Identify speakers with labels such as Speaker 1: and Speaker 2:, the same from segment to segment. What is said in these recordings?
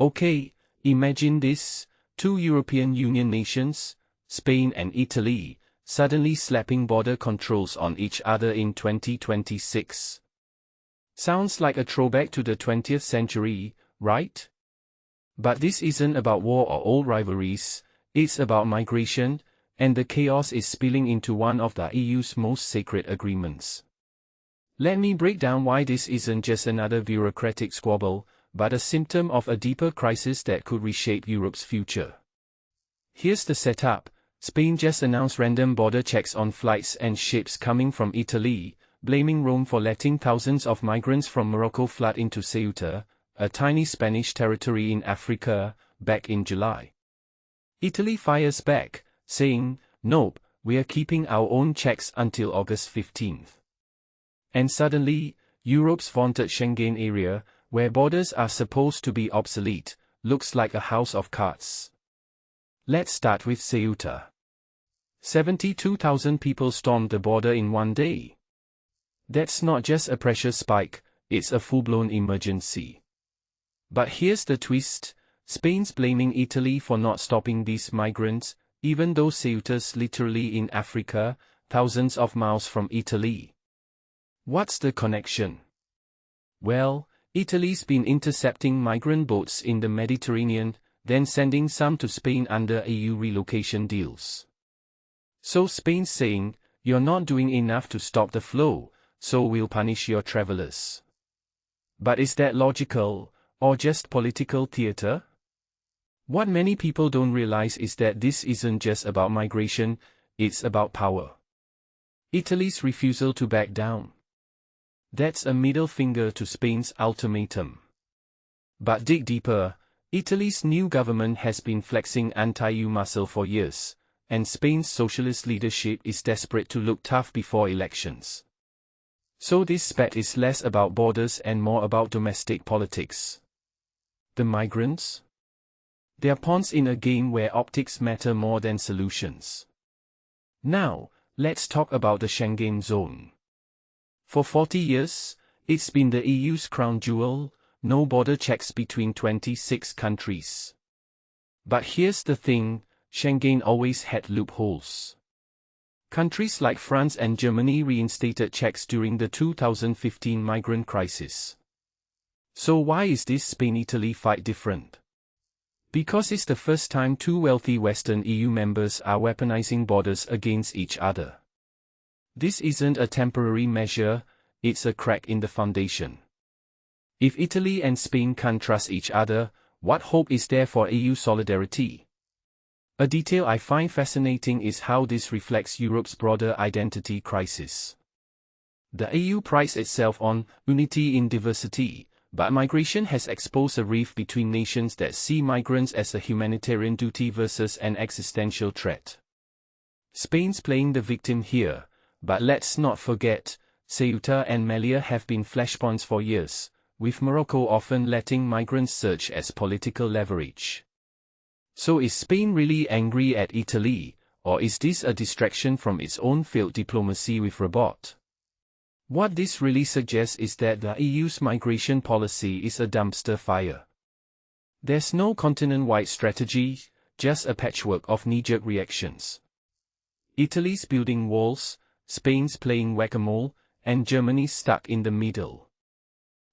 Speaker 1: Okay, imagine this, two European Union nations, Spain and Italy, suddenly slapping border controls on each other in 2026. Sounds like a throwback to the 20th century, right? But this isn't about war or old rivalries, it's about migration, and the chaos is spilling into one of the EU's most sacred agreements. Let me break down why this isn't just another bureaucratic squabble, but a symptom of a deeper crisis that could reshape Europe's future. Here's the setup. Spain just announced random border checks on flights and ships coming from Italy, blaming Rome for letting thousands of migrants from Morocco flood into Ceuta, a tiny Spanish territory in Africa, back in July. Italy fires back, saying, "Nope, we're keeping our own checks until August 15th. And suddenly, Europe's vaunted Schengen area, where borders are supposed to be obsolete, looks like a house of cards. Let's start with Ceuta. 72,000 people stormed the border in one day. That's not just a pressure spike, it's a full-blown emergency. But here's the twist, Spain's blaming Italy for not stopping these migrants, even though Ceuta's literally in Africa, thousands of miles from Italy. What's the connection? Well, Italy's been intercepting migrant boats in the Mediterranean, then sending some to Spain under EU relocation deals. So Spain's saying, "You're not doing enough to stop the flow, so we'll punish your travelers." But is that logical, or just political theater? What many people don't realize is that this isn't just about migration, it's about power. Italy's refusal to back down. That's a middle finger to Spain's ultimatum. But dig deeper, Italy's new government has been flexing anti-EU muscle for years, and Spain's socialist leadership is desperate to look tough before elections. So this spat is less about borders and more about domestic politics. The migrants? They're pawns in a game where optics matter more than solutions. Now, let's talk about the Schengen zone. For 40 years, it's been the EU's crown jewel, no border checks between 26 countries. But here's the thing, Schengen always had loopholes. Countries like France and Germany reinstated checks during the 2015 migrant crisis. So why is this Spain-Italy fight different? Because it's the first time two wealthy Western EU members are weaponizing borders against each other. This isn't a temporary measure, it's a crack in the foundation. If Italy and Spain can't trust each other, what hope is there for EU solidarity? A detail I find fascinating is how this reflects Europe's broader identity crisis. The EU prides itself on unity in diversity, but migration has exposed a rift between nations that see migrants as a humanitarian duty versus an existential threat. Spain's playing the victim here, but let's not forget, Ceuta and Melilla have been flashpoints for years, with Morocco often letting migrants serve as political leverage. So is Spain really angry at Italy, or is this a distraction from its own failed diplomacy with Rabat? What this really suggests is that the EU's migration policy is a dumpster fire. There's no continent-wide strategy, just a patchwork of knee-jerk reactions. Italy's building walls, Spain's playing whack-a-mole, and Germany's stuck in the middle.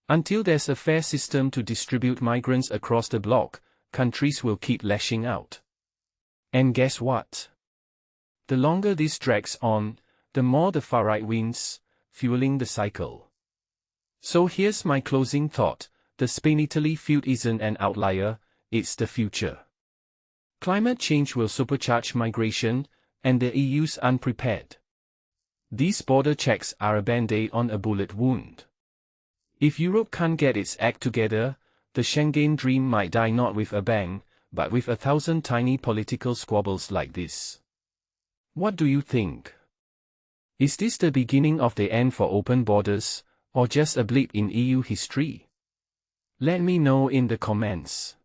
Speaker 1: Until there's a fair system to distribute migrants across the bloc, countries will keep lashing out. And guess what? The longer this drags on, the more the far-right wins, fueling the cycle. So here's my closing thought, the Spain-Italy feud isn't an outlier, it's the future. Climate change will supercharge migration, and the EU's unprepared. These border checks are a band-aid on a bullet wound. If Europe can't get its act together, the Schengen dream might die not with a bang, but with 1,000 tiny political squabbles like this. What do you think? Is this the beginning of the end for open borders, or just a blip in EU history? Let me know in the comments.